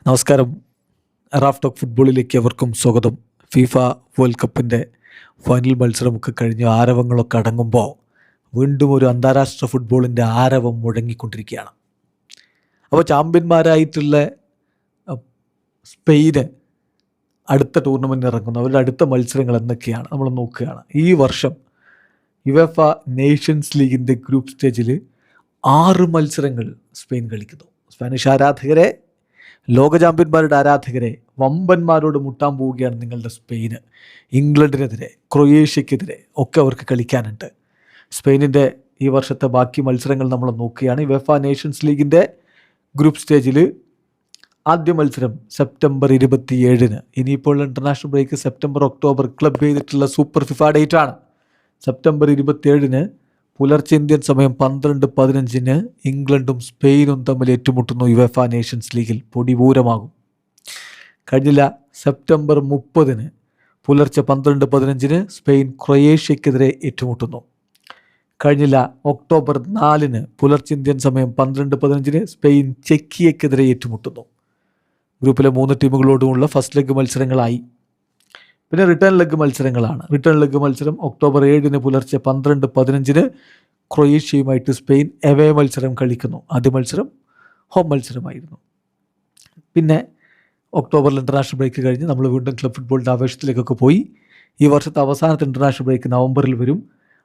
നമസ്കാരം. Raf talk ഫുട്ബോളിലേക്ക് അവർക്കും സ്വാഗതം. ഫിഫ വേൾഡ് കപ്പിൻ്റെ ഫൈനൽ മത്സരമൊക്കെ കഴിഞ്ഞ് ആരവങ്ങളൊക്കെ അടങ്ങുമ്പോൾ വീണ്ടും ഒരു അന്താരാഷ്ട്ര ഫുട്ബോളിൻ്റെ ആരവം മുഴങ്ങിക്കൊണ്ടിരിക്കുകയാണ്. അപ്പോൾ ചാമ്പ്യന്മാരായിട്ടുള്ള സ്പെയിന് അടുത്ത ടൂർണമെൻറ്റ് ഇറങ്ങുന്നു. അവരുടെ അടുത്ത മത്സരങ്ങൾ എന്തൊക്കെയാണ് നമ്മൾ നോക്കുകയാണ്. ഈ വർഷം യുവേഫ നേഷൻസ് ലീഗിൻ്റെ ഗ്രൂപ്പ് സ്റ്റേജിൽ 6 മത്സരങ്ങൾ സ്പെയിൻ കളിക്കുന്നു. സ്പാനിഷ് ആരാധകരെ, ലോക ചാമ്പ്യന്മാരുടെ ആരാധകരെ, വമ്പന്മാരോട് മുട്ടാൻ പോവുകയാണ് നിങ്ങളുടെ സ്പെയിന്. ഇംഗ്ലണ്ടിനെതിരെ, ക്രൊയേഷ്യക്കെതിരെ ഒക്കെ അവർക്ക് കളിക്കാനുണ്ട്. സ്പെയിനിൻ്റെ ഈ വർഷത്തെ ബാക്കി മത്സരങ്ങൾ നമ്മൾ നോക്കുകയാണ്. യുവേഫ നേഷൻസ് ലീഗിൻ്റെ ഗ്രൂപ്പ് സ്റ്റേജിൽ ആദ്യ മത്സരം സെപ്റ്റംബർ 27. ഇനിയിപ്പോൾ international break September, October club ചെയ്തിട്ടുള്ള സൂപ്പർ ഫിഫ ഡേറ്റാണ്. സെപ്റ്റംബർ 27 പുലർച്ചെ ഇന്ത്യൻ സമയം 12:15 ഇംഗ്ലണ്ടും സ്പെയിനും തമ്മിൽ ഏറ്റുമുട്ടുന്നു. യുവേഫ നേഷൻസ് ലീഗിൽ പൊടിപൂരമാകും. കഴിഞ്ഞില്ല സെപ്റ്റംബർ 30 പുലർച്ചെ 12:15 സ്പെയിൻ ക്രൊയേഷ്യക്കെതിരെ ഏറ്റുമുട്ടുന്നു. കഴിഞ്ഞില്ല ഒക്ടോബർ 4 പുലർച്ചെ ഇന്ത്യൻ സമയം 12:15 സ്പെയിൻ ചെക്കിയക്കെതിരെ ഏറ്റുമുട്ടുന്നു. ഗ്രൂപ്പിലെ 3 ടീമുകളോടുമുള്ള ഫസ്റ്റ് ലെഗ് മത്സരങ്ങളായി. പിന്നെ റിട്ടേൺ ലെഗ് മത്സരങ്ങളാണ്. റിട്ടേൺ ലെഗ് മത്സരം ഒക്ടോബർ 7 പുലർച്ചെ 12:15 ക്രൊയേഷ്യയുമായിട്ട് സ്പെയിൻ എവേ മത്സരം കളിക്കുന്നു. ആദ്യ മത്സരം ഹോം മത്സരമായിരുന്നു. പിന്നെ ഒക്ടോബറിൽ ഇൻ്റർനാഷണൽ ബ്രേക്ക് കഴിഞ്ഞ് നമ്മൾ വീണ്ടും ക്ലബ് ഫുട്ബോളിൻ്റെ ആവേശത്തിലേക്കൊക്കെ പോയി. ഈ വർഷത്തെ അവസാനത്തെ ഇൻ്റർനാഷണൽ ബ്രേക്ക് നവംബറിൽ വരും.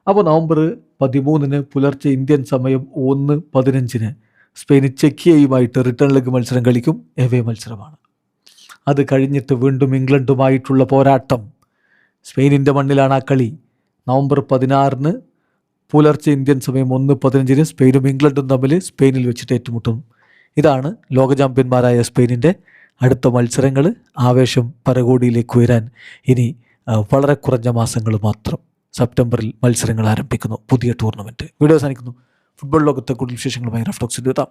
അപ്പോൾ നവംബർ 13 പുലർച്ചെ ഇന്ത്യൻ സമയം 1:15 സ്പെയിൻ ചെക്കിയയുമായിട്ട് റിട്ടേൺ ലെഗ് മത്സരം കളിക്കും. എവേ മത്സരമാണ്. അത് കഴിഞ്ഞിട്ട് വീണ്ടും ഇംഗ്ലണ്ടുമായിട്ടുള്ള പോരാട്ടം. സ്പെയിനിൻ്റെ മണ്ണിലാണ് ആ കളി. നവംബർ 16 പുലർച്ചെ ഇന്ത്യൻ സമയം 1:15 സ്പെയിനും ഇംഗ്ലണ്ടും തമ്മിൽ സ്പെയിനിൽ വെച്ചിട്ട് ഏറ്റുമുട്ടും. ഇതാണ് ലോക ചാമ്പ്യന്മാരായ സ്പെയിനിൻ്റെ അടുത്ത മത്സരങ്ങൾ. ആവേശം പരകോടിയിലേക്ക് ഉയരാൻ ഇനി വളരെ കുറഞ്ഞ മാസങ്ങൾ മാത്രം. സെപ്റ്റംബറിൽ മത്സരങ്ങൾ ആരംഭിക്കുന്നു. പുതിയ ടൂർണമെൻറ്റ്. വീഡിയോ അവസാനിക്കുന്നു. ഫുട്ബോൾ ലോകത്തെ കൂടുതൽ വിശേഷങ്ങളുമായി റാഫ് ടോക്സിൽ എത്താം.